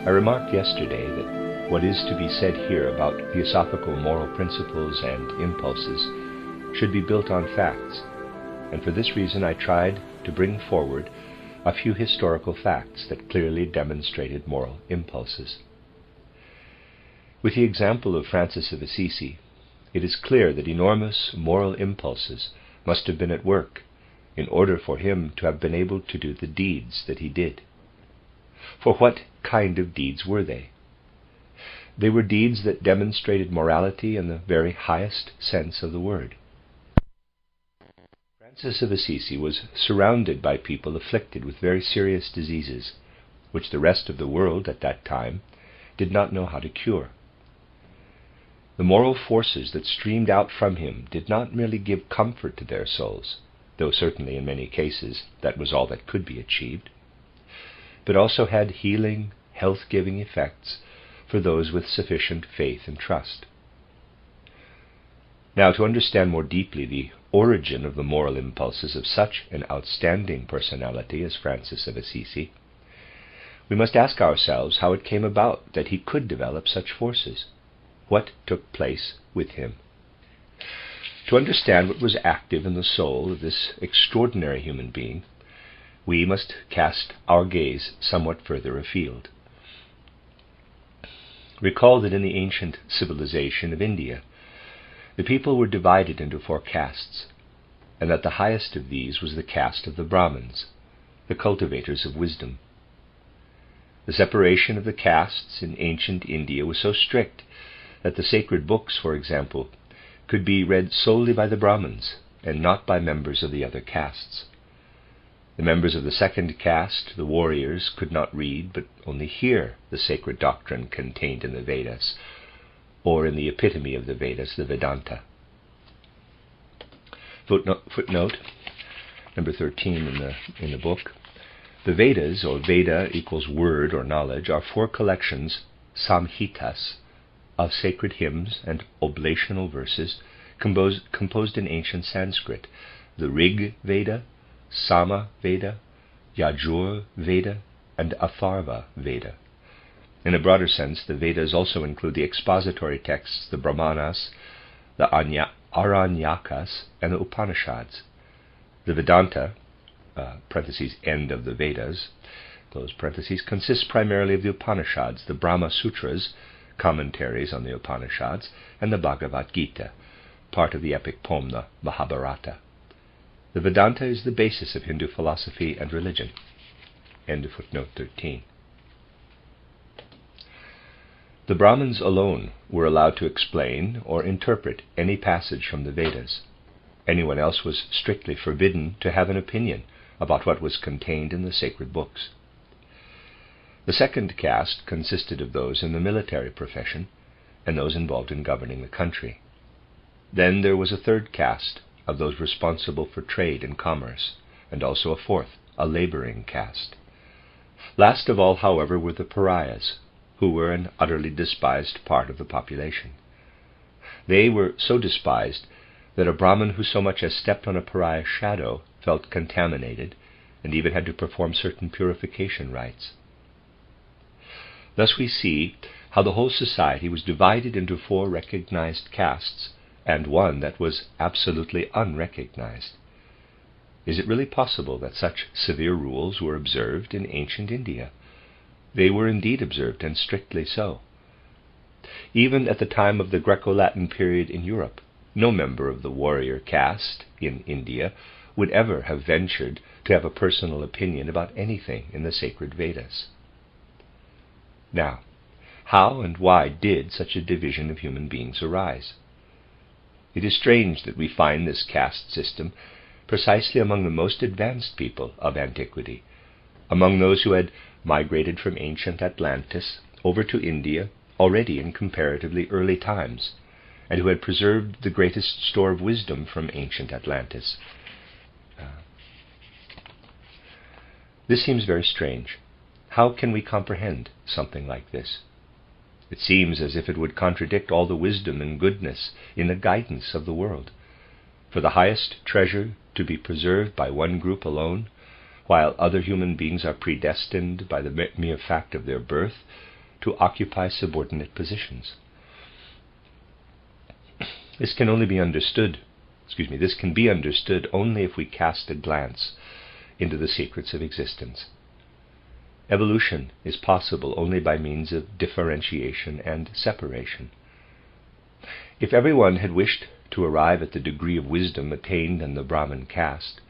I remarked yesterday that what is to be said here about theosophical moral principles and impulses should be built on facts, and for this reason I tried to bring forward a few historical facts that clearly demonstrated moral impulses. With the example of Francis of Assisi, it is clear that enormous moral impulses must have been at work in order for him to have been able to do the deeds that he did. For what kind of deeds were they? They were deeds that demonstrated morality in the very highest sense of the word. Francis of Assisi was surrounded by people afflicted with very serious diseases, which the rest of the world at that time did not know how to cure. The moral forces that streamed out from him did not merely give comfort to their souls, though certainly in many cases that was all that could be achieved, but also had healing, health-giving effects for those with sufficient faith and trust. Now, to understand more deeply the origin of the moral impulses of such an outstanding personality as Francis of Assisi, we must ask ourselves how it came about that he could develop such forces. What took place with him? To understand what was active in the soul of this extraordinary human being, we must cast our gaze somewhat further afield. Recall that in the ancient civilization of India, the people were divided into 4 castes, and that the highest of these was the caste of the Brahmins, the cultivators of wisdom. The separation of the castes in ancient India was so strict that the sacred books, for example, could be read solely by the Brahmins and not by members of the other castes. The members of the second caste, the warriors, could not read but only hear the sacred doctrine contained in the Vedas, or in the epitome of the Vedas, the Vedanta. Footnote number 13 in the book. The Vedas, or Veda equals word or knowledge, are 4 collections, samhitas, of sacred hymns and oblational verses composed in ancient Sanskrit: the Rig Veda, Sama Veda, Yajur Veda, and Atharva Veda. In a broader sense, the Vedas also include the expository texts, the Brahmanas, the Aranyakas, and the Upanishads. The Vedanta, parentheses, end of the Vedas, close parentheses, consists primarily of the Upanishads, the Brahma Sutras, commentaries on the Upanishads, and the Bhagavad Gita, part of the epic poem, the Mahabharata. The Vedanta is the basis of Hindu philosophy and religion. End of footnote 13. The Brahmins alone were allowed to explain or interpret any passage from the Vedas. Anyone else was strictly forbidden to have an opinion about what was contained in the sacred books. The second caste consisted of those in the military profession and those involved in governing the country. Then there was a third caste of those responsible for trade and commerce, and also a fourth, a laboring caste. Last of all, however, were the pariahs, who were an utterly despised part of the population. They were so despised that a Brahmin who so much as stepped on a pariah's shadow felt contaminated, and even had to perform certain purification rites. Thus we see how the whole society was divided into 4 recognized castes, and one that was absolutely unrecognized. Is it really possible that such severe rules were observed in ancient India? They were indeed observed, and strictly so. Even at the time of the Greco-Latin period in Europe, no member of the warrior caste in India would ever have ventured to have a personal opinion about anything in the sacred Vedas. Now, how and why did such a division of human beings arise? It is strange that we find this caste system precisely among the most advanced people of antiquity, among those who had migrated from ancient Atlantis over to India already in comparatively early times, and who had preserved the greatest store of wisdom from ancient Atlantis. This seems very strange. How can we comprehend something like this? It seems as if it would contradict all the wisdom and goodness in the guidance of the world. For the highest treasure to be preserved by one group alone, while other human beings are predestined by the mere fact of their birth to occupy subordinate positions. This can be understood only if we cast a glance into the secrets of existence. Evolution is possible only by means of differentiation and separation. If everyone had wished to arrive at the degree of wisdom attained in the Brahmin caste,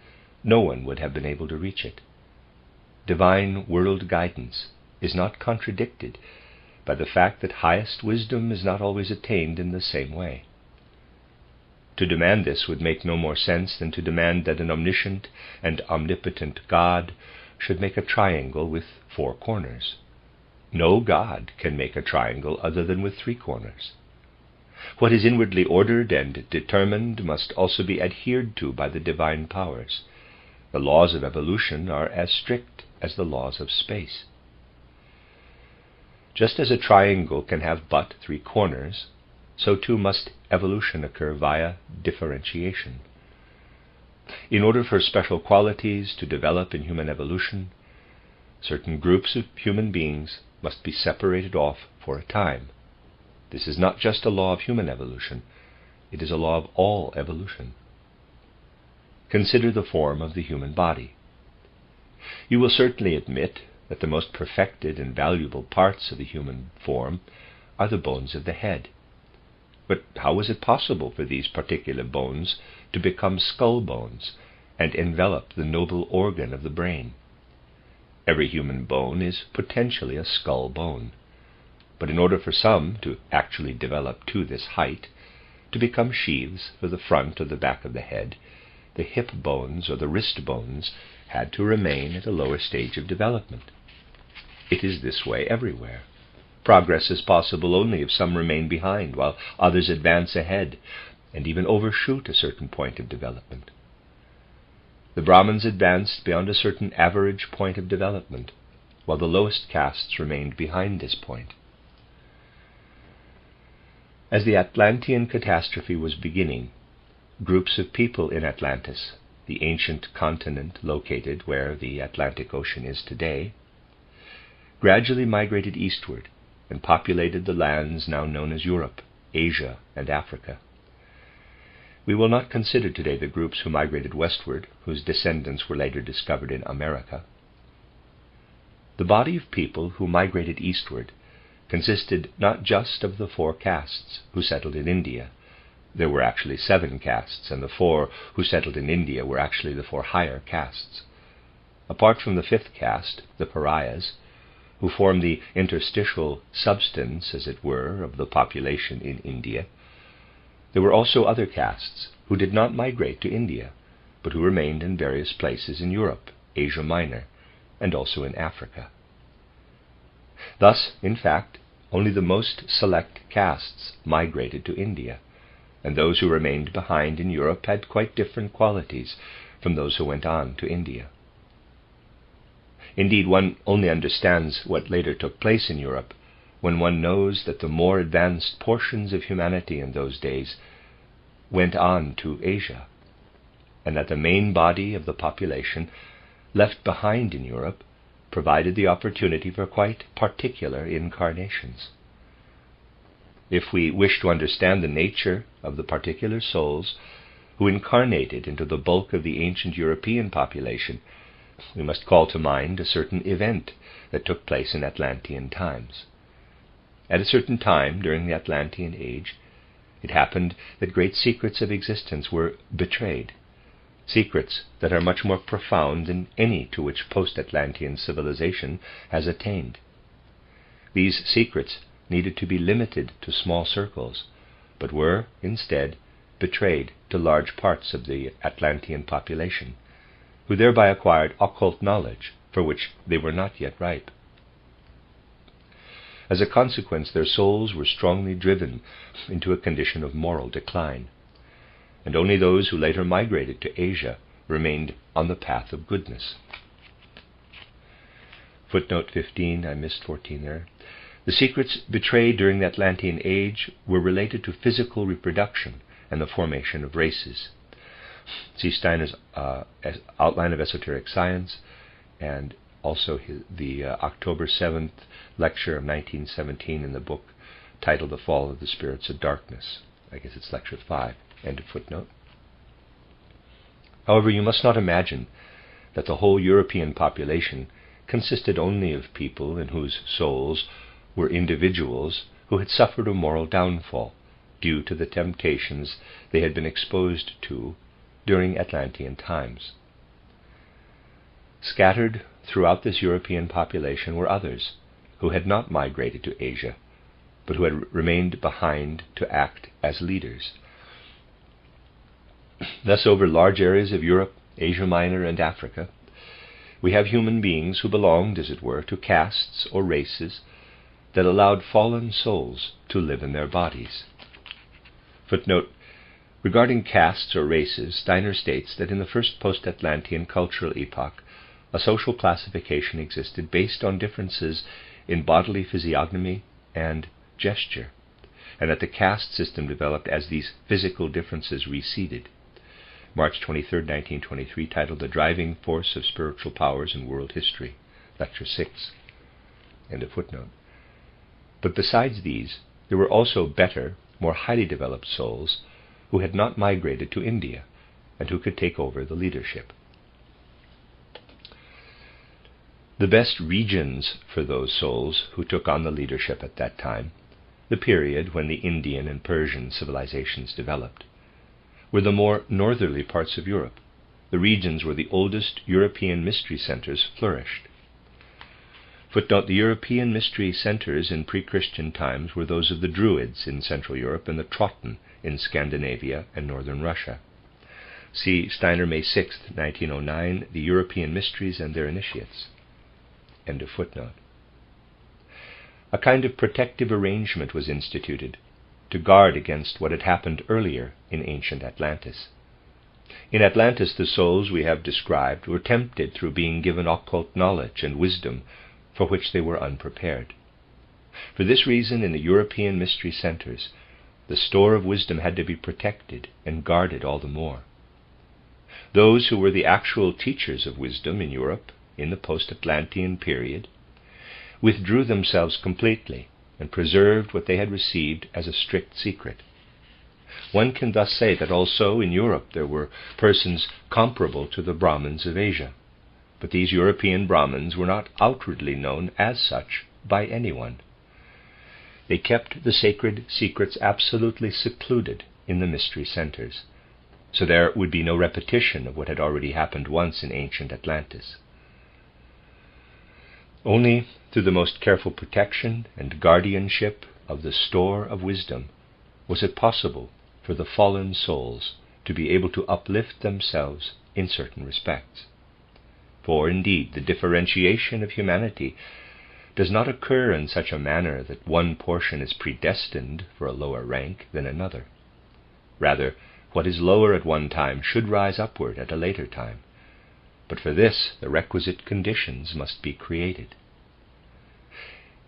no one would have been able to reach it. Divine world guidance is not contradicted by the fact that highest wisdom is not always attained in the same way. To demand this would make no more sense than to demand that an omniscient and omnipotent God should make a triangle with 4 corners. No God can make a triangle other than with 3 corners. What is inwardly ordered and determined must also be adhered to by the divine powers. The laws of evolution are as strict as the laws of space. Just as a triangle can have but 3 corners, so too must evolution occur via differentiation. In order for special qualities to develop in human evolution, certain groups of human beings must be separated off for a time. This is not just a law of human evolution, it is a law of all evolution. Consider the form of the human body. You will certainly admit that the most perfected and valuable parts of the human form are the bones of the head. But how was it possible for these particular bones to become skull bones and envelop the noble organ of the brain? Every human bone is potentially a skull bone. But in order for some to actually develop to this height, to become sheaths for the front or the back of the head, the hip bones or the wrist bones had to remain at a lower stage of development. It is this way everywhere. Progress is possible only if some remain behind, while others advance ahead, and even overshoot a certain point of development. The Brahmins advanced beyond a certain average point of development, while the lowest castes remained behind this point. As the Atlantean catastrophe was beginning, groups of people in Atlantis, the ancient continent located where the Atlantic Ocean is today, gradually migrated eastward and populated the lands now known as Europe, Asia, and Africa. We will not consider today the groups who migrated westward, whose descendants were later discovered in America. The body of people who migrated eastward consisted not just of the 4 castes who settled in India. There were actually 7 castes, and the 4 who settled in India were actually the 4 higher castes. Apart from the 5th caste, the pariahs, who form the interstitial substance, as it were, of the population in India, there were also other castes who did not migrate to India, but who remained in various places in Europe, Asia Minor, and also in Africa. Thus, in fact, only the most select castes migrated to India, and those who remained behind in Europe had quite different qualities from those who went on to India. Indeed, one only understands what later took place in Europe when one knows that the more advanced portions of humanity in those days went on to Asia, and that the main body of the population left behind in Europe provided the opportunity for quite particular incarnations. If we wish to understand the nature of the particular souls who incarnated into the bulk of the ancient European population, we must call to mind a certain event that took place in Atlantean times. At a certain time during the Atlantean age, it happened that great secrets of existence were betrayed, secrets that are much more profound than any to which post-Atlantean civilization has attained. These secrets needed to be limited to small circles, but were, instead, betrayed to large parts of the Atlantean population, who thereby acquired occult knowledge for which they were not yet ripe. As a consequence, their souls were strongly driven into a condition of moral decline, and only those who later migrated to Asia remained on the path of goodness. Footnote 15, I missed 14 there. The secrets betrayed during the Atlantean age were related to physical reproduction and the formation of races. See Steiner's Outline of Esoteric Science, and also the October 7th lecture of 1917 in the book titled The Fall of the Spirits of Darkness. I guess it's lecture 5, end of footnote. However, you must not imagine that the whole European population consisted only of people in whose souls were individuals who had suffered a moral downfall due to the temptations they had been exposed to during Atlantean times. Scattered throughout this European population were others who had not migrated to Asia, but who had remained behind to act as leaders. Thus, over large areas of Europe, Asia Minor, and Africa, we have human beings who belonged, as it were, to castes or races that allowed fallen souls to live in their bodies. Footnote: regarding castes or races, Steiner states that in the first post-Atlantean cultural epoch, a social classification existed based on differences in bodily physiognomy and gesture, and that the caste system developed as these physical differences receded. March 23, 1923, titled The Driving Force of Spiritual Powers in World History, Lecture 6. End of footnote. But besides these, there were also better, more highly developed souls who had not migrated to India and who could take over the leadership. The best regions for those souls who took on the leadership at that time, the period when the Indian and Persian civilizations developed, were the more northerly parts of Europe, the regions where the oldest European mystery centers flourished. Footnote: the European mystery centers in pre-Christian times were those of the Druids in Central Europe and the Trotten in Scandinavia and northern Russia. See Steiner, May 6, 1909, The European Mysteries and Their Initiates. End of footnote. A kind of protective arrangement was instituted to guard against what had happened earlier in ancient Atlantis. In Atlantis, the souls we have described were tempted through being given occult knowledge and wisdom for which they were unprepared. For this reason, in the European mystery centers, the store of wisdom had to be protected and guarded all the more. Those who were the actual teachers of wisdom in Europe in the post-Atlantean period withdrew themselves completely and preserved what they had received as a strict secret. One can thus say that also in Europe there were persons comparable to the Brahmins of Asia, but these European Brahmins were not outwardly known as such by anyone. They kept the sacred secrets absolutely secluded in the mystery centers, so there would be no repetition of what had already happened once in ancient Atlantis. Only through the most careful protection and guardianship of the store of wisdom was it possible for the fallen souls to be able to uplift themselves in certain respects. For indeed, the differentiation of humanity does not occur in such a manner that one portion is predestined for a lower rank than another. Rather, what is lower at one time should rise upward at a later time, but for this the requisite conditions must be created.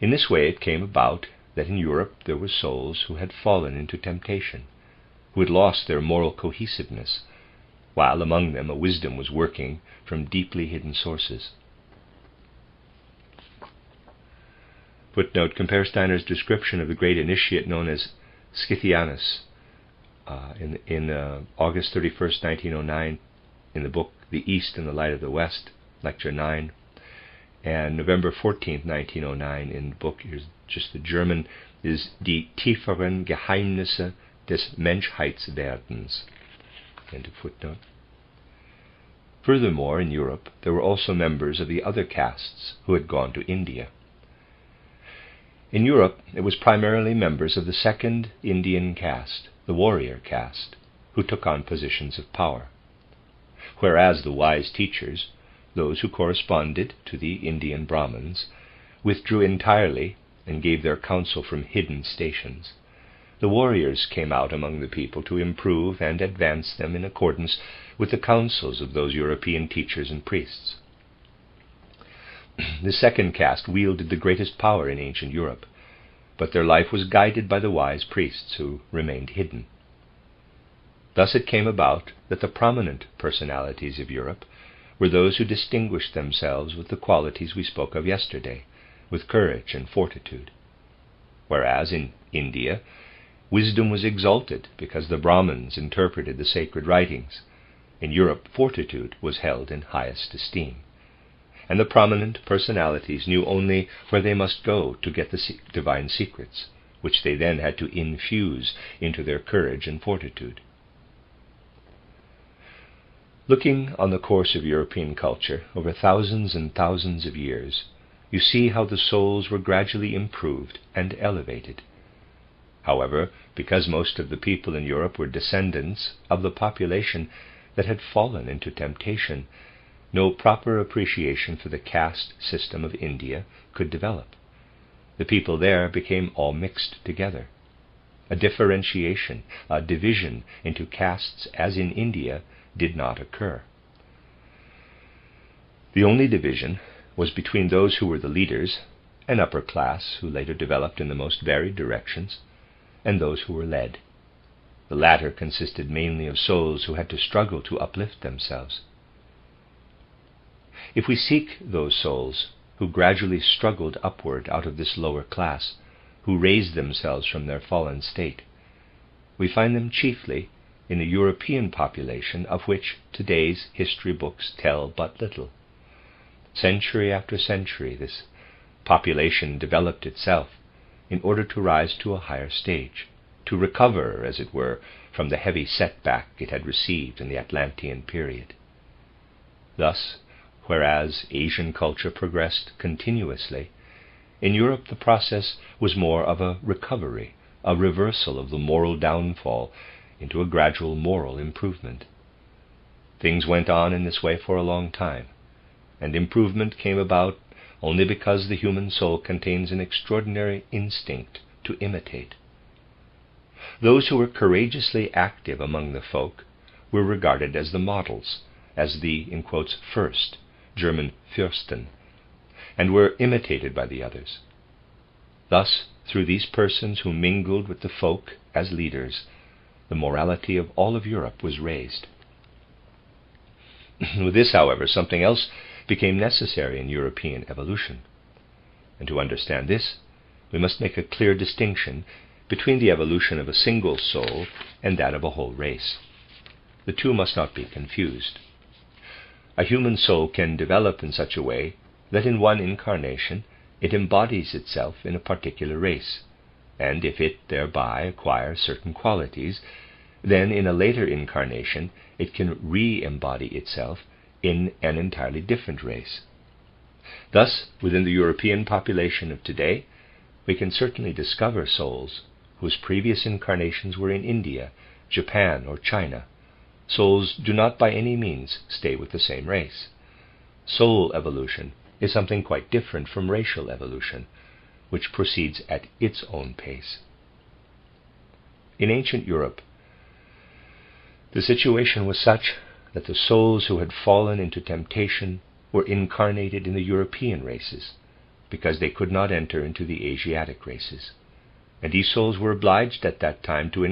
In this way it came about that in Europe there were souls who had fallen into temptation, who had lost their moral cohesiveness, while among them a wisdom was working from deeply hidden sources. Footnote: compare Steiner's description of the great initiate known as Scythianus in August 31st, 1909, in the book The East and the Light of the West, Lecture 9, and November 14th, 1909, in the book, here's just the German, is Die tieferen Geheimnisse des Menschheitswerdens. End of footnote. Furthermore, in Europe, there were also members of the other castes who had gone to India. In Europe, it was primarily members of the second Indian caste, the warrior caste, who took on positions of power, whereas the wise teachers, those who corresponded to the Indian Brahmins, withdrew entirely and gave their counsel from hidden stations. The warriors came out among the people to improve and advance them in accordance with the counsels of those European teachers and priests. The second caste wielded the greatest power in ancient Europe, but their life was guided by the wise priests who remained hidden. Thus it came about that the prominent personalities of Europe were those who distinguished themselves with the qualities we spoke of yesterday, with courage and fortitude. Whereas in India, wisdom was exalted because the Brahmins interpreted the sacred writings. In Europe, fortitude was held in highest esteem, and the prominent personalities knew only where they must go to get the divine secrets, which they then had to infuse into their courage and fortitude. Looking on the course of European culture over thousands and thousands of years, you see how the souls were gradually improved and elevated. However, because most of the people in Europe were descendants of the population that had fallen into temptation, no proper appreciation for the caste system of India could develop. The people there became all mixed together. A differentiation, a division into castes as in India did not occur. The only division was between those who were the leaders, an upper class who later developed in the most varied directions, and those who were led. The latter consisted mainly of souls who had to struggle to uplift themselves. If we seek those souls who gradually struggled upward out of this lower class, who raised themselves from their fallen state, we find them chiefly in the European population, of which today's history books tell but little. Century after century, this population developed itself in order to rise to a higher stage, to recover, as it were, from the heavy setback it had received in the Atlantean period. Thus, whereas Asian culture progressed continuously, in Europe the process was more of a recovery, a reversal of the moral downfall into a gradual moral improvement. Things went on in this way for a long time, and improvement came about only because the human soul contains an extraordinary instinct to imitate. Those who were courageously active among the folk were regarded as the models, as the, in quotes, first, German Fürsten, and were imitated by the others. Thus, through these persons who mingled with the folk as leaders, the morality of all of Europe was raised. With this, however, something else became necessary in European evolution. And to understand this, we must make a clear distinction between the evolution of a single soul and that of a whole race. The two must not be confused. A human soul can develop in such a way that in one incarnation it embodies itself in a particular race, and if it thereby acquires certain qualities, then in a later incarnation it can re-embody itself in an entirely different race. Thus, within the European population of today, we can certainly discover souls whose previous incarnations were in India, Japan, or China. Souls do not by any means stay with the same race. Soul evolution is something quite different from racial evolution, which proceeds at its own pace. In ancient Europe, the situation was such that the souls who had fallen into temptation were incarnated in the European races, because they could not enter into the Asiatic races, and these souls were obliged at that time to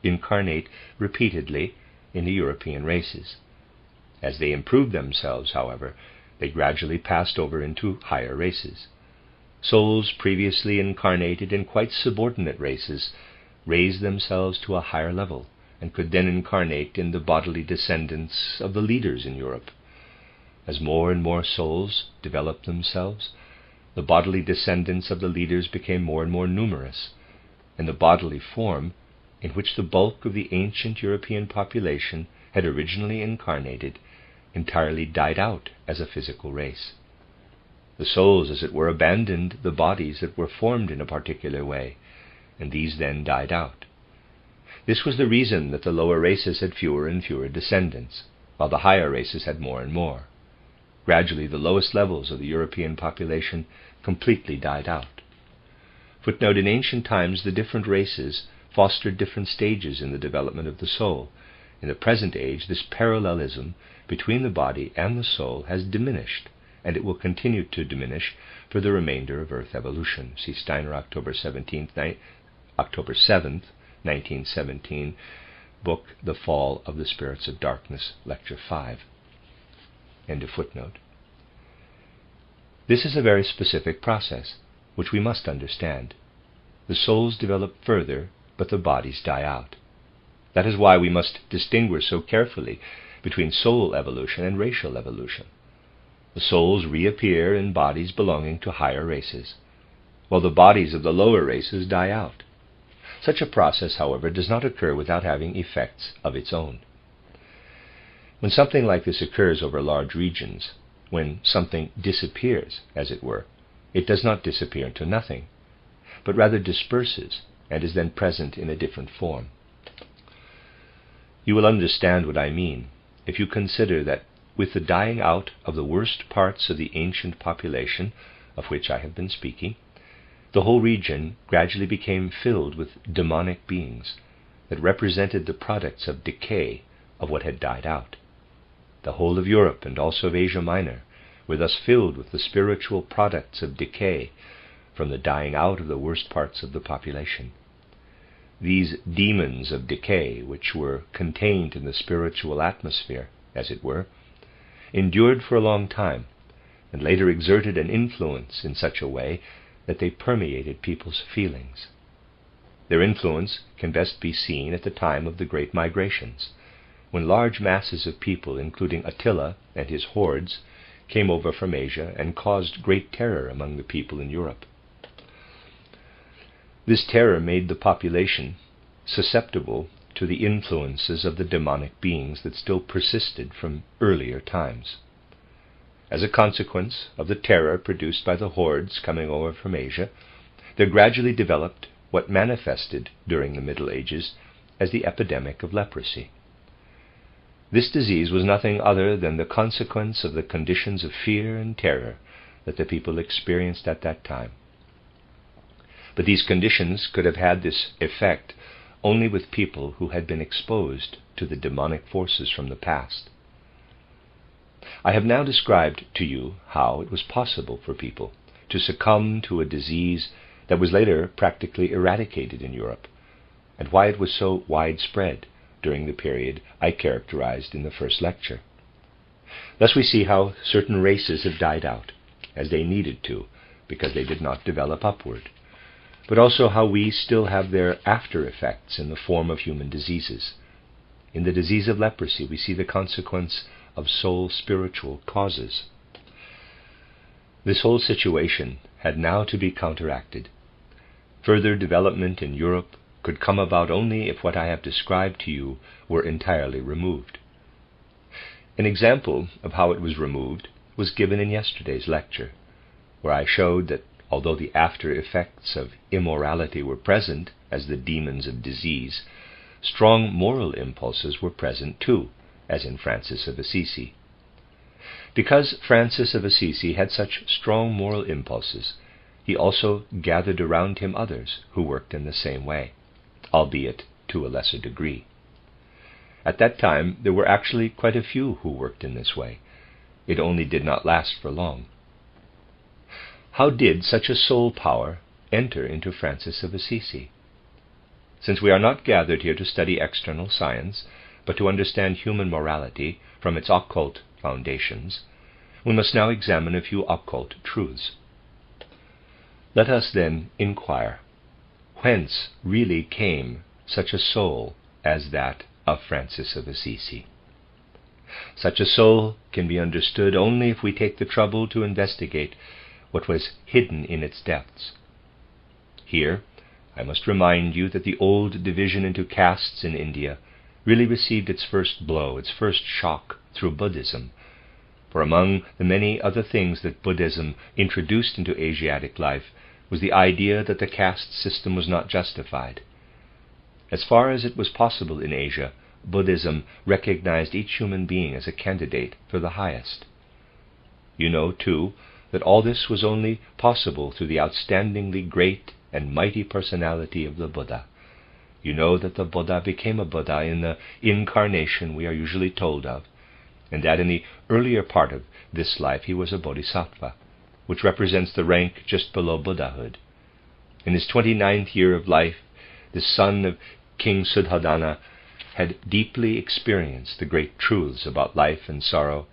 incarnate repeatedly in the European races. As they improved themselves, however, they gradually passed over into higher races. Souls previously incarnated in quite subordinate races raised themselves to a higher level, and could then incarnate in the bodily descendants of the leaders in Europe. As more and more souls developed themselves, the bodily descendants of the leaders became more and more numerous, and the bodily form in which the bulk of the ancient European population had originally incarnated entirely died out as a physical race. The souls, as it were, abandoned the bodies that were formed in a particular way, and these then died out. This was the reason that the lower races had fewer and fewer descendants, while the higher races had more and more. Gradually, the lowest levels of the European population completely died out. Footnote: in ancient times, the different races fostered different stages in the development of the soul. In the present age, this parallelism between the body and the soul has diminished, and it will continue to diminish for the remainder of Earth evolution. See Steiner, October 7th, 1917, book The Fall of the Spirits of Darkness, Lecture 5. End of footnote. This is a very specific process, which we must understand. The souls develop further, but the bodies die out. That is why we must distinguish so carefully between soul evolution and racial evolution. The souls reappear in bodies belonging to higher races, while the bodies of the lower races die out. Such a process, however, does not occur without having effects of its own. When something like this occurs over large regions, when something disappears, as it were, it does not disappear into nothing, but rather disperses and is then present in a different form. You will understand what I mean if you consider that with the dying out of the worst parts of the ancient population of which I have been speaking, the whole region gradually became filled with demonic beings that represented the products of decay of what had died out. The whole of Europe and also of Asia Minor were thus filled with the spiritual products of decay from the dying out of the worst parts of the population. These demons of decay, which were contained in the spiritual atmosphere, as it were, endured for a long time, and later exerted an influence in such a way that they permeated people's feelings. Their influence can best be seen at the time of the great migrations, when large masses of people, including Attila and his hordes, came over from Asia and caused great terror among the people in Europe. This terror made the population susceptible to the influences of the demonic beings that still persisted from earlier times. As a consequence of the terror produced by the hordes coming over from Asia, there gradually developed what manifested during the Middle Ages as the epidemic of leprosy. This disease was nothing other than the consequence of the conditions of fear and terror that the people experienced at that time. But these conditions could have had this effect only with people who had been exposed to the demonic forces from the past. I have now described to you how it was possible for people to succumb to a disease that was later practically eradicated in Europe, and why it was so widespread during the period I characterized in the first lecture. Thus we see how certain races have died out, as they needed to, because they did not develop upward, but also how we still have their after effects in the form of human diseases. In the disease of leprosy, we see the consequence of soul-spiritual causes. This whole situation had now to be counteracted. Further development in Europe could come about only if what I have described to you were entirely removed. An example of how it was removed was given in yesterday's lecture, where I showed that although the after effects of immorality were present as the demons of disease, strong moral impulses were present too, as in Francis of Assisi. Because Francis of Assisi had such strong moral impulses, he also gathered around him others who worked in the same way, albeit to a lesser degree. At that time there were actually quite a few who worked in this way. It only did not last for long. How did such a soul power enter into Francis of Assisi? Since we are not gathered here to study external science, but to understand human morality from its occult foundations, we must now examine a few occult truths. Let us then inquire, whence really came such a soul as that of Francis of Assisi? Such a soul can be understood only if we take the trouble to investigate what was hidden in its depths. Here, I must remind you that the old division into castes in India really received its first blow, its first shock, through Buddhism, for among the many other things that Buddhism introduced into Asiatic life was the idea that the caste system was not justified. As far as it was possible in Asia, Buddhism recognized each human being as a candidate for the highest. You know, too, that all this was only possible through the outstandingly great and mighty personality of the Buddha. You know that the Buddha became a Buddha in the Incarnation we are usually told of, and that in the earlier part of this life he was a Bodhisattva, which represents the rank just below Buddhahood. In his 29th year of life, the son of King Suddhodana had deeply experienced the great truths about life and sorrow,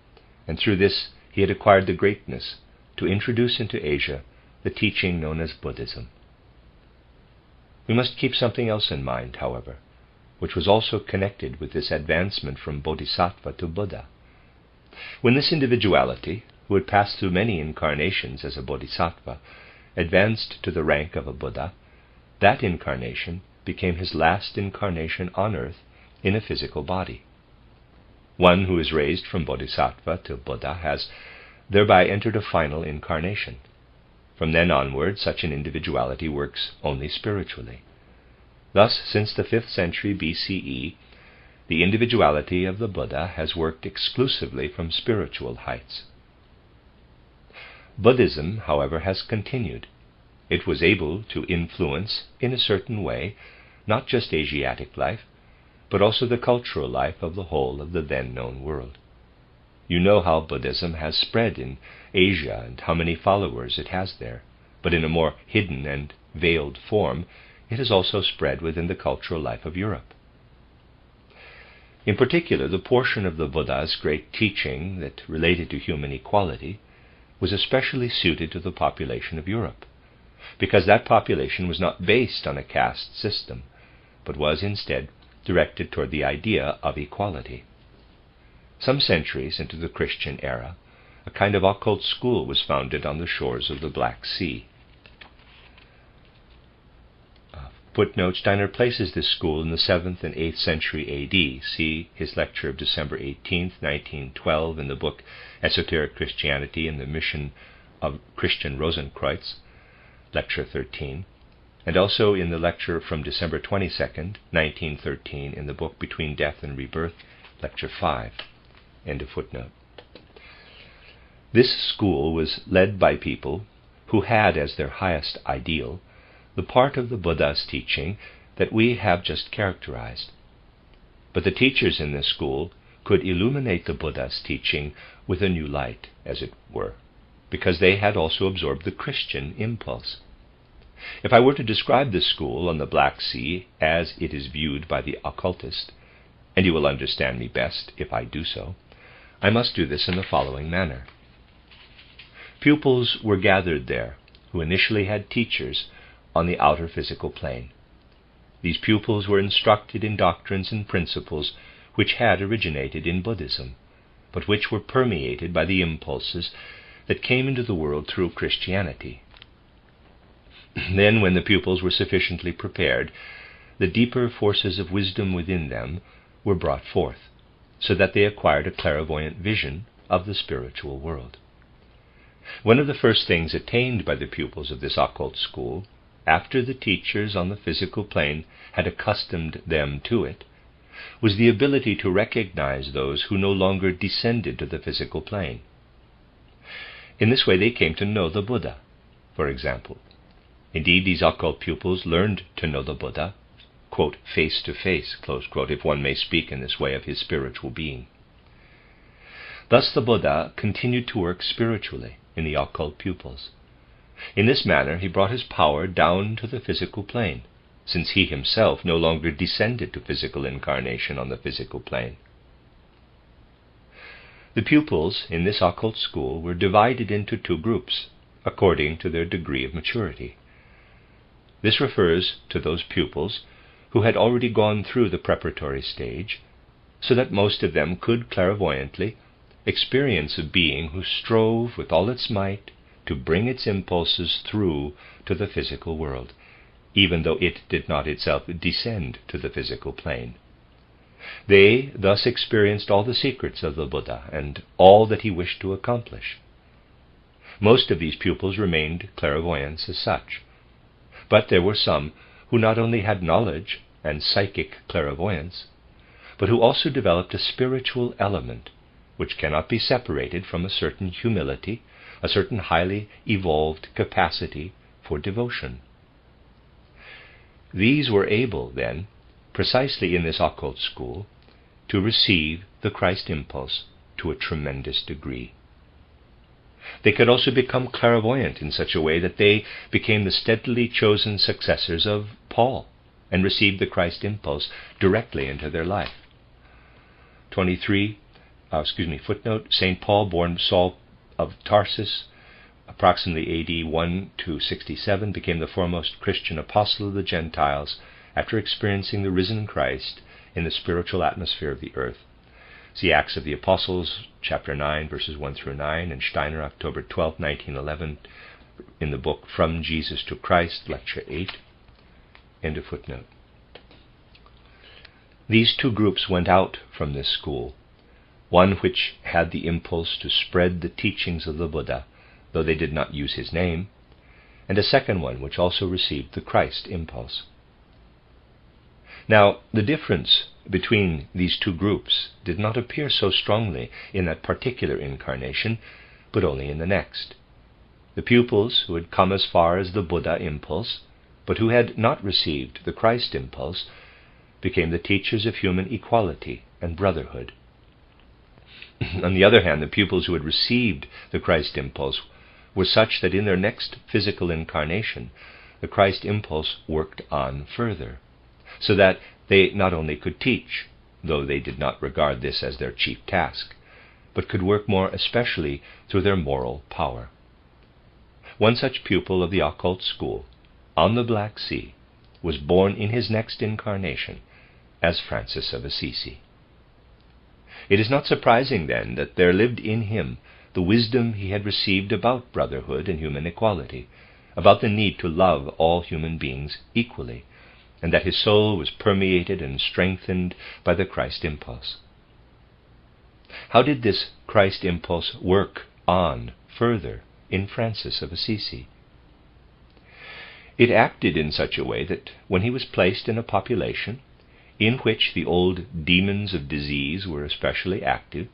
and through this he had acquired the greatness to introduce into Asia the teaching known as Buddhism. We must keep something else in mind, however, which was also connected with this advancement from Bodhisattva to Buddha. When this individuality, who had passed through many incarnations as a Bodhisattva, advanced to the rank of a Buddha, that incarnation became his last incarnation on earth in a physical body. One who is raised from Bodhisattva to Buddha has thereby entered a final incarnation. From then onward, such an individuality works only spiritually. Thus, since the 5th century BCE, the individuality of the Buddha has worked exclusively from spiritual heights. Buddhism, however, has continued. It was able to influence, in a certain way, not just Asiatic life, but also the cultural life of the whole of the then-known world. You know how Buddhism has spread in Asia and how many followers it has there, but in a more hidden and veiled form, it has also spread within the cultural life of Europe. In particular, the portion of the Buddha's great teaching that related to human equality was especially suited to the population of Europe, because that population was not based on a caste system, but was instead directed toward the idea of equality. Some centuries into the Christian era, a kind of occult school was founded on the shores of the Black Sea. Footnote: Steiner places this school in the 7th and 8th century AD. See his lecture of December 18, 1912 in the book Esoteric Christianity and the Mission of Christian Rosenkreuz, lecture 13, and also in the lecture from December 22, 1913 in the book Between Death and Rebirth, lecture 5. End of footnote. This school was led by people who had as their highest ideal the part of the Buddha's teaching that we have just characterized. But the teachers in this school could illuminate the Buddha's teaching with a new light, as it were, because they had also absorbed the Christian impulse. If I were to describe this school on the Black Sea as it is viewed by the occultist, and you will understand me best if I do so, I must do this in the following manner. Pupils were gathered there who initially had teachers on the outer physical plane. These pupils were instructed in doctrines and principles which had originated in Buddhism, but which were permeated by the impulses that came into the world through Christianity. Then, when the pupils were sufficiently prepared, the deeper forces of wisdom within them were brought forth, so that they acquired a clairvoyant vision of the spiritual world. One of the first things attained by the pupils of this occult school, after the teachers on the physical plane had accustomed them to it, was the ability to recognize those who no longer descended to the physical plane. In this way they came to know the Buddha, for example. Indeed, these occult pupils learned to know the Buddha, quote, face to face, close quote, if one may speak in this way of his spiritual being. Thus the Buddha continued to work spiritually in the occult pupils. In this manner he brought his power down to the physical plane, since he himself no longer descended to physical incarnation on the physical plane. The pupils in this occult school were divided into two groups, according to their degree of maturity. This refers to those pupils who had already gone through the preparatory stage, so that most of them could clairvoyantly experience a being who strove with all its might to bring its impulses through to the physical world, even though it did not itself descend to the physical plane. They thus experienced all the secrets of the Buddha and all that he wished to accomplish. Most of these pupils remained clairvoyants as such, but there were some who not only had knowledge and psychic clairvoyance, but who also developed a spiritual element which cannot be separated from a certain humility, a certain highly evolved capacity for devotion. These were able, then, precisely in this occult school, to receive the Christ impulse to a tremendous degree. They could also become clairvoyant in such a way that they became the steadily chosen successors of Paul and received the Christ impulse directly into their life. 23. footnote, St. Paul, born Saul of Tarsus, approximately AD 1 to 67, became the foremost Christian apostle of the Gentiles after experiencing the risen Christ in the spiritual atmosphere of the earth. See Acts of the Apostles, chapter 9, verses 1 through 9, and Steiner, October 12, 1911, in the book From Jesus to Christ, lecture 8. End of footnote. These two groups went out from this school, one which had the impulse to spread the teachings of the Buddha, though they did not use his name, and a second one which also received the Christ impulse. Now, the difference between these two groups did not appear so strongly in that particular incarnation, but only in the next. The pupils who had come as far as the Buddha impulse, but who had not received the Christ impulse, became the teachers of human equality and brotherhood. On the other hand, the pupils who had received the Christ impulse were such that in their next physical incarnation, the Christ impulse worked on further, so that they not only could teach, though they did not regard this as their chief task, but could work more especially through their moral power. One such pupil of the Occult School, on the Black Sea, was born in his next incarnation as Francis of Assisi. It is not surprising, then, that there lived in him the wisdom he had received about brotherhood and human equality, about the need to love all human beings equally, and that his soul was permeated and strengthened by the Christ impulse. How did this Christ impulse work on further in Francis of Assisi? It acted in such a way that when he was placed in a population in which the old demons of disease were especially active,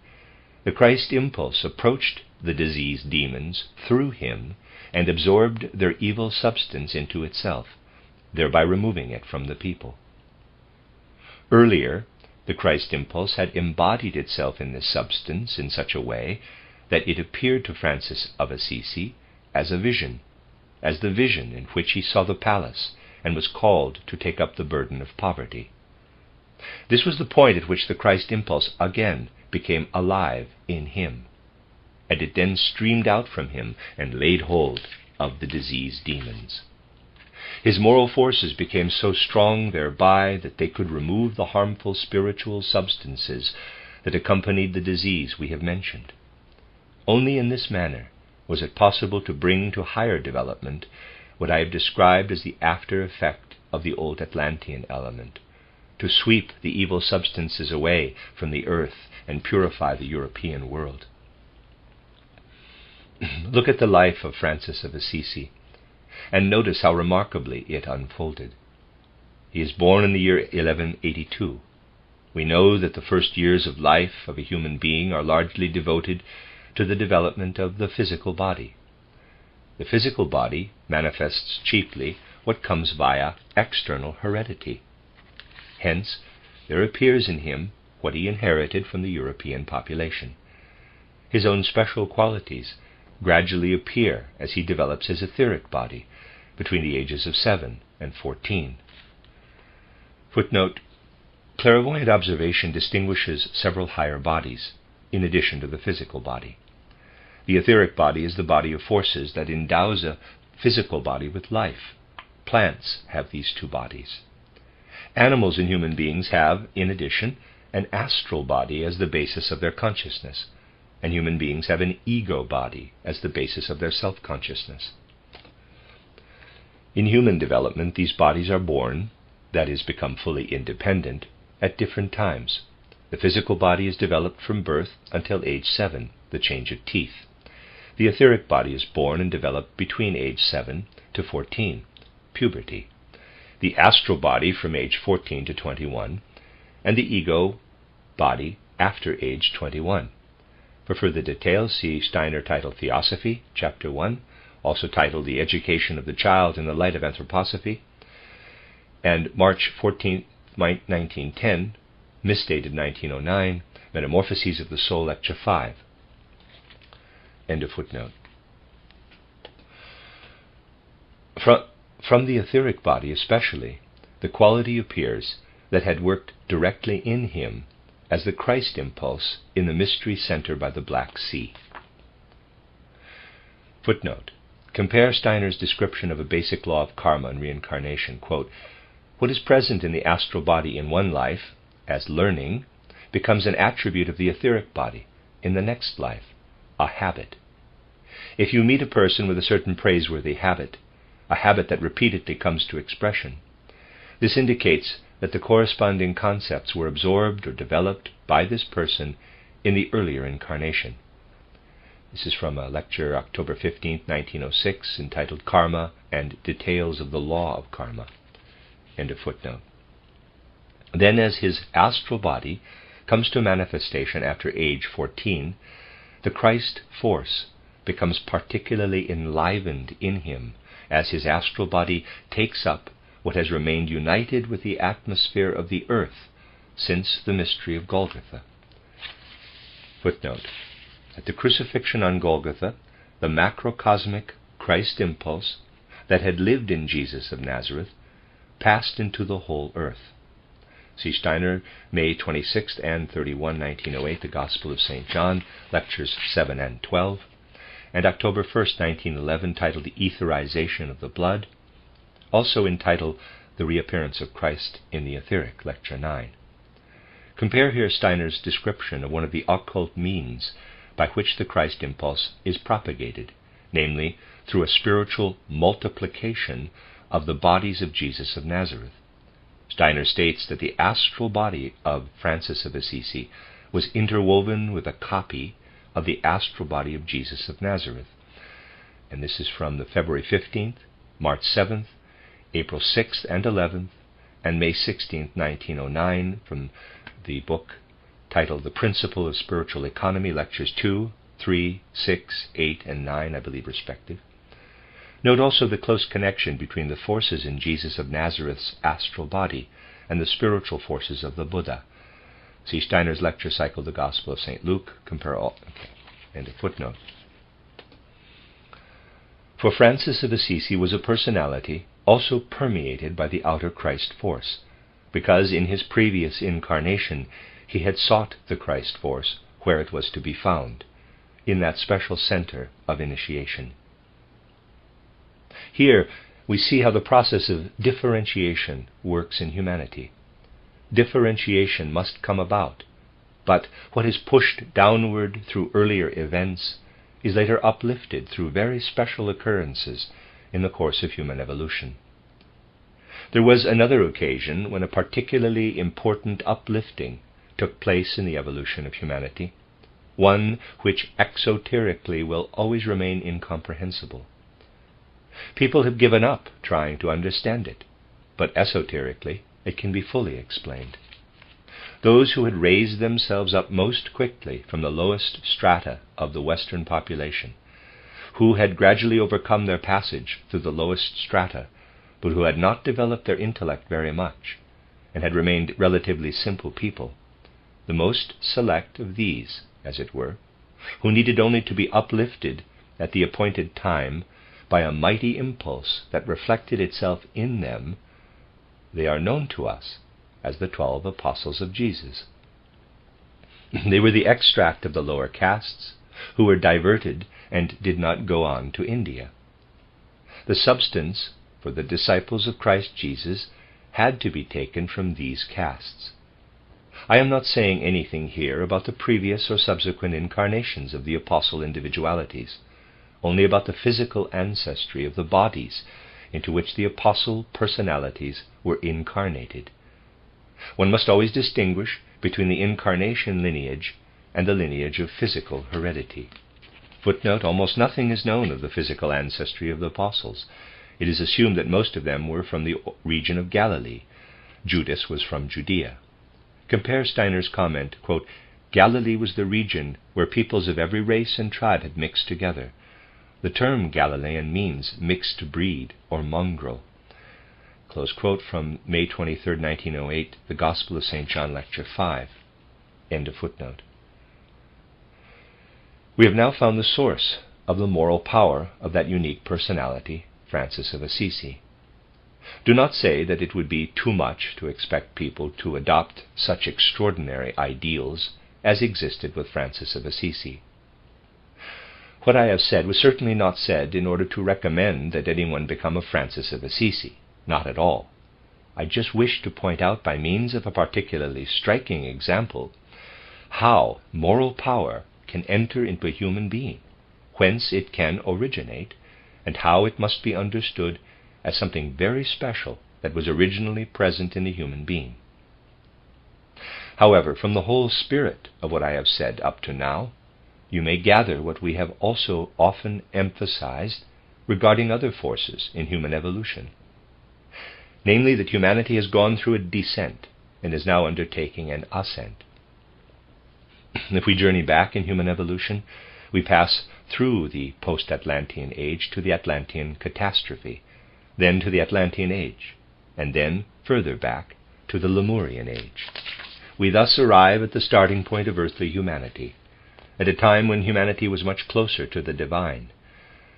the Christ impulse approached the disease demons through him and absorbed their evil substance into itself, thereby removing it from the people. Earlier, the Christ impulse had embodied itself in this substance in such a way that it appeared to Francis of Assisi as a vision, as the vision in which he saw the palace and was called to take up the burden of poverty. This was the point at which the Christ impulse again became alive in him, and it then streamed out from him and laid hold of the disease demons. His moral forces became so strong thereby that they could remove the harmful spiritual substances that accompanied the disease we have mentioned. Only in this manner was it possible to bring to higher development what I have described as the after effect of the old Atlantean element, to sweep the evil substances away from the earth and purify the European world. Look at the life of Francis of Assisi, and notice how remarkably it unfolded. He is born in the year 1182. We know that the first years of life of a human being are largely devoted to the development of the physical body. The physical body manifests chiefly what comes via external heredity. Hence, there appears in him what he inherited from the European population. His own special qualities gradually appear as he develops his etheric body between the ages of 7 and 14. Footnote: clairvoyant observation distinguishes several higher bodies, in addition to the physical body. The etheric body is the body of forces that endows a physical body with life. Plants have these two bodies. Animals and human beings have, in addition, an astral body as the basis of their consciousness, and human beings have an ego body as the basis of their self-consciousness. In human development, these bodies are born, that is, become fully independent, at different times. The physical body is developed from birth until age 7, the change of teeth. The etheric body is born and developed between age 7 to 14, puberty. The astral body from age 14 to 21, and the ego body after age 21. For further details, see Steiner titled Theosophy, Chapter 1, also titled The Education of the Child in the Light of Anthroposophy, and March 14, 1910, misdated 1909, Metamorphoses of the Soul, Lecture 5. End of footnote. From the etheric body especially, the quality appears that had worked directly in him as the Christ impulse in the mystery center by the Black Sea. Footnote. Compare Steiner's description of a basic law of karma and reincarnation. Quote, what is present in the astral body in one life, as learning, becomes an attribute of the etheric body in the next life, a habit. If you meet a person with a certain praiseworthy habit, a habit that repeatedly comes to expression, this indicates that the corresponding concepts were absorbed or developed by this person in the earlier incarnation. This is from a lecture October 15, 1906, entitled Karma and Details of the Law of Karma. End of footnote. Then, as his astral body comes to manifestation after age 14, the Christ force becomes particularly enlivened in him as his astral body takes up what has remained united with the atmosphere of the earth since the mystery of Golgotha. Footnote. At the crucifixion on Golgotha, the macrocosmic Christ impulse that had lived in Jesus of Nazareth passed into the whole earth. See Steiner, May 26 and 31, 1908, The Gospel of St. John, Lectures 7 and 12, and October 1, 1911, titled The Etherization of the Blood, also entitled The Reappearance of Christ in the Etheric, Lecture 9. Compare here Steiner's description of one of the occult means by which the Christ impulse is propagated, namely, through a spiritual multiplication of the bodies of Jesus of Nazareth. Steiner states that the astral body of Francis of Assisi was interwoven with a copy of the astral body of Jesus of Nazareth. And this is from the February 15th, March 7th, April 6th and 11th, and May 16th, 1909, from the book titled The Principle of Spiritual Economy, Lectures 2, 3, 6, 8, and 9, I believe, respective. Note also the close connection between the forces in Jesus of Nazareth's astral body and the spiritual forces of the Buddha. See Steiner's lecture cycle, The Gospel of St. Luke. Compare all. Okay. End of footnote. For Francis of Assisi was a personality also permeated by the outer Christ force, because in his previous incarnation he had sought the Christ force where it was to be found, in that special center of initiation. Here we see how the process of differentiation works in humanity. Differentiation must come about, but what is pushed downward through earlier events is later uplifted through very special occurrences in the course of human evolution. There was another occasion when a particularly important uplifting took place in the evolution of humanity, one which exoterically will always remain incomprehensible. People have given up trying to understand it, but esoterically it can be fully explained. Those who had raised themselves up most quickly from the lowest strata of the Western population, who had gradually overcome their passage through the lowest strata, but who had not developed their intellect very much, and had remained relatively simple people, the most select of these, as it were, who needed only to be uplifted at the appointed time by a mighty impulse that reflected itself in them, they are known to us as the 12 apostles of Jesus. They were the extract of the lower castes, who were diverted and did not go on to India. The substance for the disciples of Christ Jesus had to be taken from these castes. I am not saying anything here about the previous or subsequent incarnations of the apostle individualities, only about the physical ancestry of the bodies into which the apostle personalities were incarnated. One must always distinguish between the incarnation lineage and the lineage of physical heredity. Footnote, almost nothing is known of the physical ancestry of the apostles. It is assumed that most of them were from the region of Galilee. Judas was from Judea. Compare Steiner's comment, quote, Galilee was the region where peoples of every race and tribe had mixed together. The term Galilean means mixed breed or mongrel. Close quote from May 23, 1908, The Gospel of St. John, Lecture 5. End of footnote. We have now found the source of the moral power of that unique personality, Francis of Assisi. Do not say that it would be too much to expect people to adopt such extraordinary ideals as existed with Francis of Assisi. What I have said was certainly not said in order to recommend that anyone become a Francis of Assisi. Not at all. I just wish to point out by means of a particularly striking example how moral power can enter into a human being, whence it can originate, and how it must be understood as something very special that was originally present in a human being. However, from the whole spirit of what I have said up to now, you may gather what we have also often emphasized regarding other forces in human evolution, namely that humanity has gone through a descent and is now undertaking an ascent. If we journey back in human evolution, we pass through the post-Atlantean age to the Atlantean catastrophe, then to the Atlantean age, and then further back to the Lemurian age. We thus arrive at the starting point of earthly humanity, at a time when humanity was much closer to the divine,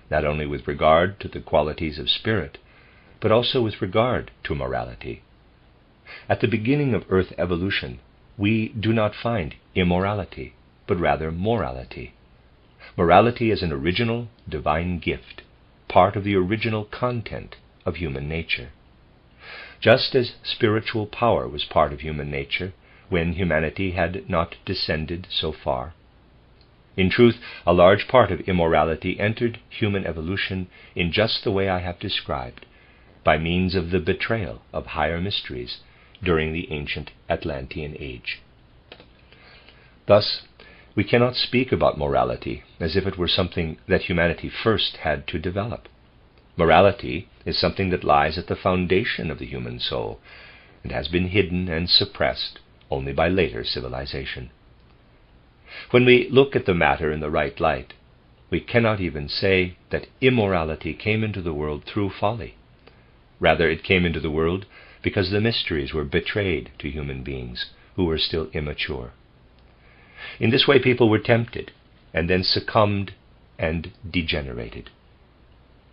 not only with regard to the qualities of spirit, but also with regard to morality. At the beginning of earth evolution, we do not find immorality, but rather morality. Morality is an original divine gift, part of the original content of human nature. Just as spiritual power was part of human nature when humanity had not descended so far. In truth, a large part of immorality entered human evolution in just the way I have described, by means of the betrayal of higher mysteries during the ancient Atlantean age. Thus, we cannot speak about morality as if it were something that humanity first had to develop. Morality is something that lies at the foundation of the human soul, and has been hidden and suppressed only by later civilization. When we look at the matter in the right light, we cannot even say that immorality came into the world through folly. Rather, it came into the world because the mysteries were betrayed to human beings who were still immature. In this way, people were tempted and then succumbed and degenerated.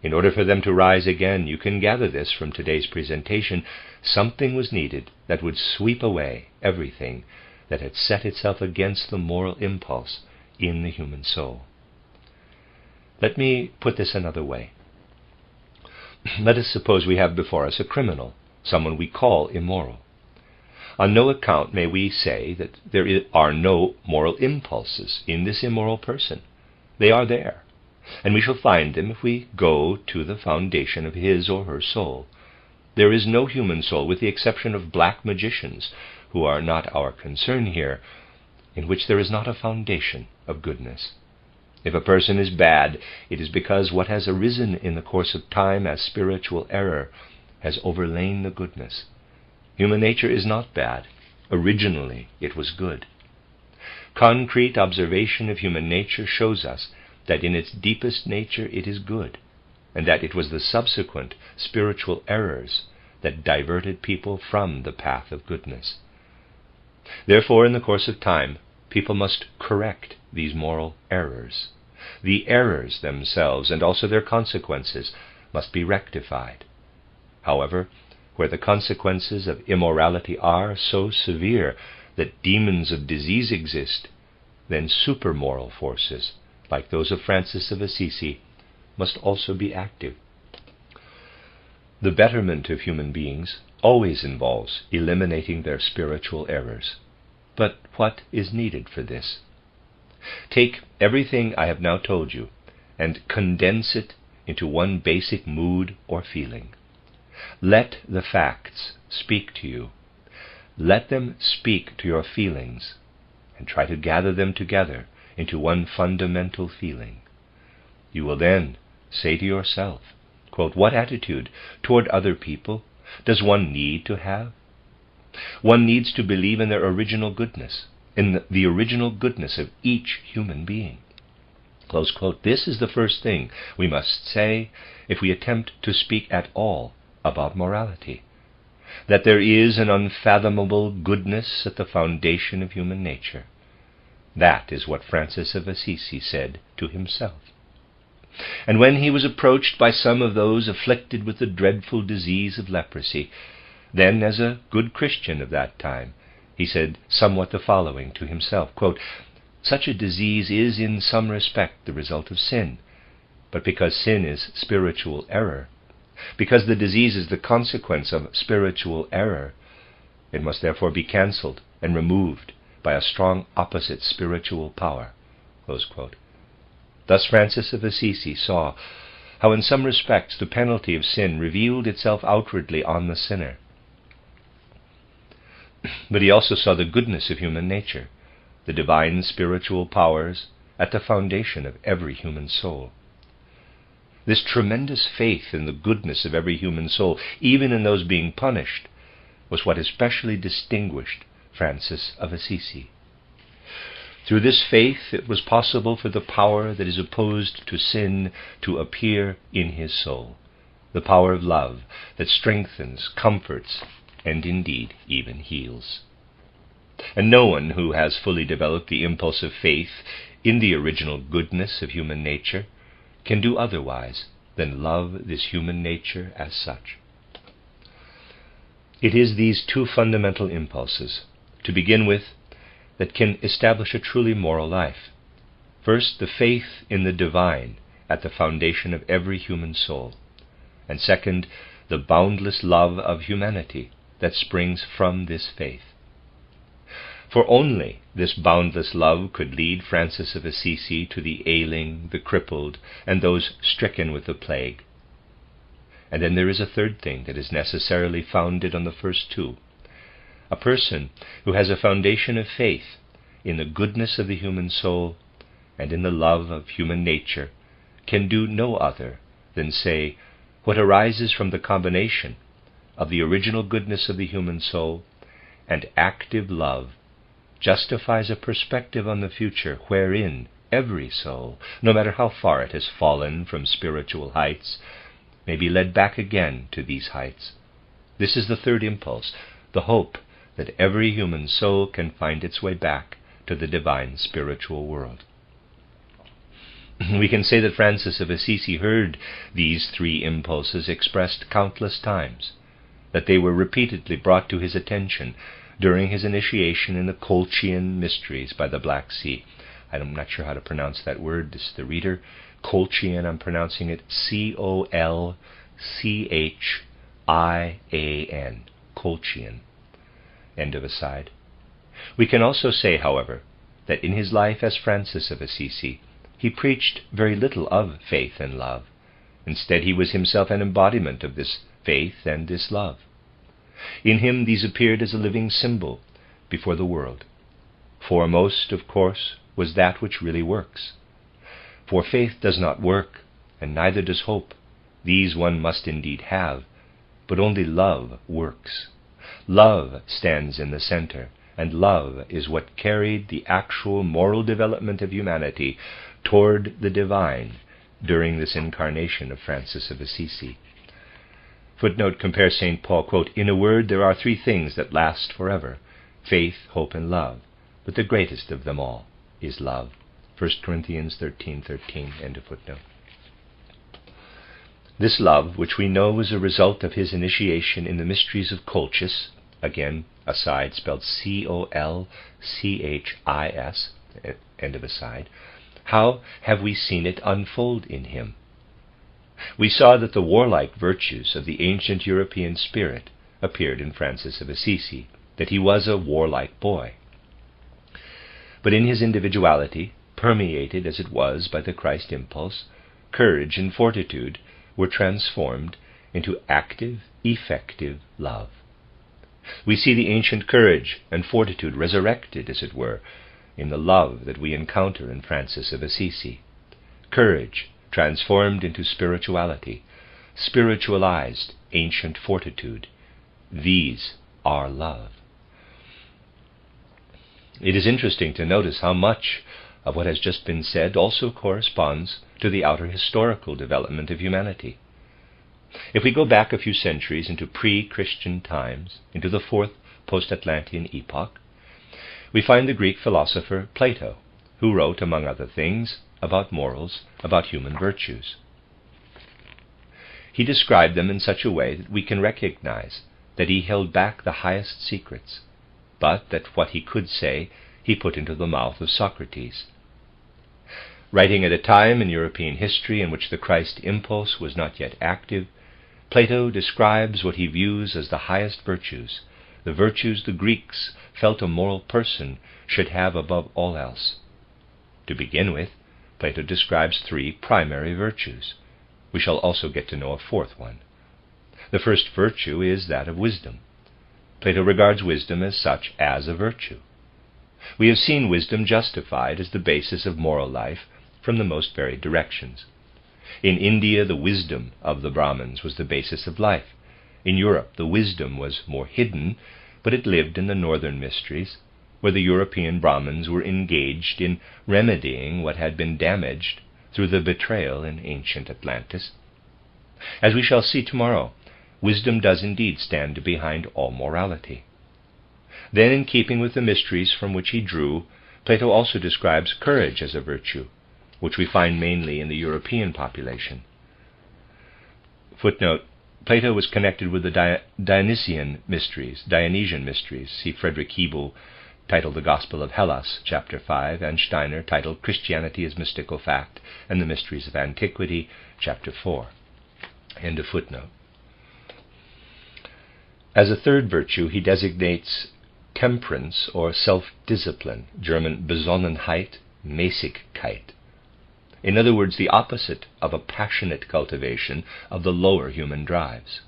In order for them to rise again, you can gather this from today's presentation, something was needed that would sweep away everything that had set itself against the moral impulse in the human soul. Let me put this another way. Let us suppose we have before us a criminal, someone we call immoral. On no account may we say that there are no moral impulses in this immoral person. They are there, and we shall find them if we go to the foundation of his or her soul. There is no human soul, with the exception of black magicians, who are not our concern here, in which there is not a foundation of goodness. If a person is bad, it is because what has arisen in the course of time as spiritual error has overlain the goodness. Human nature is not bad. Originally, it was good. Concrete observation of human nature shows us that in its deepest nature it is good, and that it was the subsequent spiritual errors that diverted people from the path of goodness. Therefore, in the course of time, people must correct these moral errors. The errors themselves, and also their consequences, must be rectified. However, where the consequences of immorality are so severe that demons of disease exist, then supermoral forces, like those of Francis of Assisi, must also be active. The betterment of human beings always involves eliminating their spiritual errors. But what is needed for this? Take everything I have now told you and condense it into one basic mood or feeling. Let the facts speak to you. Let them speak to your feelings, and try to gather them together into one fundamental feeling. You will then say to yourself, quote, what attitude toward other people does one need to have? One needs to believe in their original goodness, in the original goodness of each human being. Close quote. This is the first thing we must say if we attempt to speak at all about morality, that there is an unfathomable goodness at the foundation of human nature. That is what Francis of Assisi said to himself. And when he was approached by some of those afflicted with the dreadful disease of leprosy, then, as a good Christian of that time, he said somewhat the following to himself, quote, "Such a disease is in some respect the result of sin, but because sin is spiritual error, because the disease is the consequence of spiritual error, it must therefore be cancelled and removed by a strong opposite spiritual power." Close quote. Thus Francis of Assisi saw how in some respects the penalty of sin revealed itself outwardly on the sinner. But he also saw the goodness of human nature, the divine spiritual powers at the foundation of every human soul. This tremendous faith in the goodness of every human soul, even in those being punished, was what especially distinguished Francis of Assisi. Through this faith it was possible for the power that is opposed to sin to appear in his soul, the power of love that strengthens, comforts, and indeed even heals. And no one who has fully developed the impulse of faith in the original goodness of human nature can do otherwise than love this human nature as such. It is these two fundamental impulses, to begin with, that can establish a truly moral life. First, the faith in the divine at the foundation of every human soul, and second, the boundless love of humanity that springs from this faith. For only this boundless love could lead Francis of Assisi to the ailing, the crippled, and those stricken with the plague. And then there is a third thing that is necessarily founded on the first two. A person who has a foundation of faith in the goodness of the human soul and in the love of human nature can do no other than say what arises from the combination of the original goodness of the human soul and active love justifies a perspective on the future wherein every soul, no matter how far it has fallen from spiritual heights, may be led back again to these heights. This is the third impulse, the hope that every human soul can find its way back to the divine spiritual world. We can say that Francis of Assisi heard these three impulses expressed countless times, that they were repeatedly brought to his attention during his initiation in the Colchian mysteries by the Black Sea. I'm not sure how to pronounce that word. This is the reader. Colchian, I'm pronouncing it Colchian. Colchian. End of aside. We can also say, however, that in his life as Francis of Assisi, he preached very little of faith and love. Instead, he was himself an embodiment of this faith and this love. In him these appeared as a living symbol before the world. Foremost, of course, was that which really works. For faith does not work, and neither does hope. These one must indeed have, but only love works. Love stands in the center, and love is what carried the actual moral development of humanity toward the divine during this incarnation of Francis of Assisi. Footnote compares St. Paul, quote, "In a word, there are three things that last forever, faith, hope, and love, but the greatest of them all is love." 1 Corinthians 13:13, end of footnote. This love, which we know was a result of his initiation in the mysteries of Colchis, again, aside, spelled Colchis, end of aside, how have we seen it unfold in him? We saw that the warlike virtues of the ancient European spirit appeared in Francis of Assisi, that he was a warlike boy. But in his individuality, permeated as it was by the Christ impulse, courage and fortitude were transformed into active, effective love. We see the ancient courage and fortitude resurrected, as it were, in the love that we encounter in Francis of Assisi. Courage transformed into spirituality, spiritualized ancient fortitude. These are love. It is interesting to notice how much of what has just been said also corresponds to the outer historical development of humanity. If we go back a few centuries into pre-Christian times, into the fourth post-Atlantean epoch, we find the Greek philosopher Plato, who wrote, among other things, about morals, about human virtues. He described them in such a way that we can recognize that he held back the highest secrets, but that what he could say he put into the mouth of Socrates. Writing at a time in European history in which the Christ impulse was not yet active, Plato describes what he views as the highest virtues, the virtues the Greeks felt a moral person should have above all else. To begin with, Plato describes 3 primary virtues. We shall also get to know a 4th one. The first virtue is that of wisdom. Plato regards wisdom as such as a virtue. We have seen wisdom justified as the basis of moral life from the most varied directions. In India, the wisdom of the Brahmins was the basis of life. In Europe, the wisdom was more hidden, but it lived in the northern mysteries, where the European Brahmins were engaged in remedying what had been damaged through the betrayal in ancient Atlantis. As we shall see tomorrow, wisdom does indeed stand behind all morality. Then, in keeping with the mysteries from which he drew, Plato also describes courage as a virtue, which we find mainly in the European population. Footnote: Plato was connected with the Dionysian mysteries. See Frederick Hebel, titled The Gospel of Hellas, chapter 5, and Steiner, titled Christianity as Mystical Fact and the Mysteries of Antiquity, chapter 4. End of footnote. As a third virtue, he designates temperance or self-discipline, German Besonnenheit, Mäßigkeit. In other words, the opposite of a passionate cultivation of the lower human drives.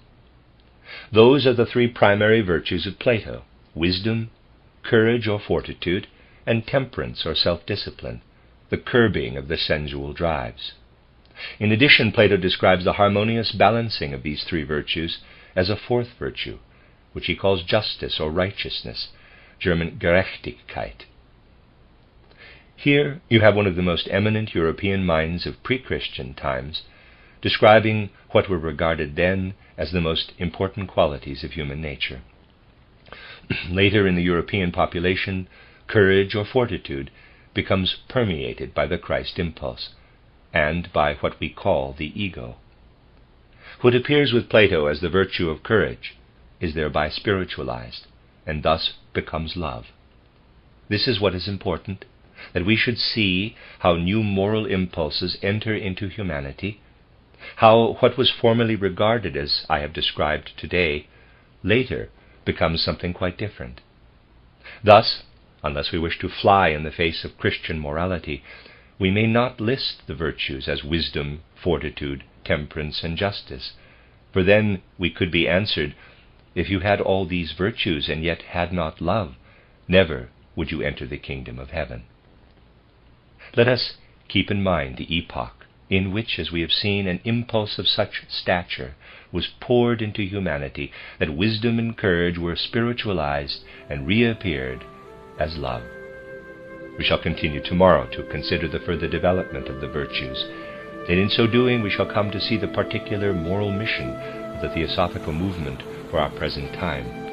Those are the 3 primary virtues of Plato: wisdom, courage or fortitude, and temperance or self-discipline, the curbing of the sensual drives. In addition, Plato describes the harmonious balancing of these 3 virtues as a 4th virtue, which he calls justice or righteousness, German Gerechtigkeit. Here you have one of the most eminent European minds of pre-Christian times, describing what were regarded then as the most important qualities of human nature. Later in the European population, courage or fortitude becomes permeated by the Christ impulse, and by what we call the ego. What appears with Plato as the virtue of courage is thereby spiritualized, and thus becomes love. This is what is important, that we should see how new moral impulses enter into humanity, how what was formerly regarded as I have described today later becomes something quite different. Thus, unless we wish to fly in the face of Christian morality, we may not list the virtues as wisdom, fortitude, temperance, and justice, for then we could be answered, if you had all these virtues and yet had not love, never would you enter the kingdom of heaven. Let us keep in mind the epoch in which, as we have seen, an impulse of such stature was poured into humanity that wisdom and courage were spiritualized and reappeared as love. We shall continue tomorrow to consider the further development of the virtues, and in so doing we shall come to see the particular moral mission of the Theosophical movement for our present time.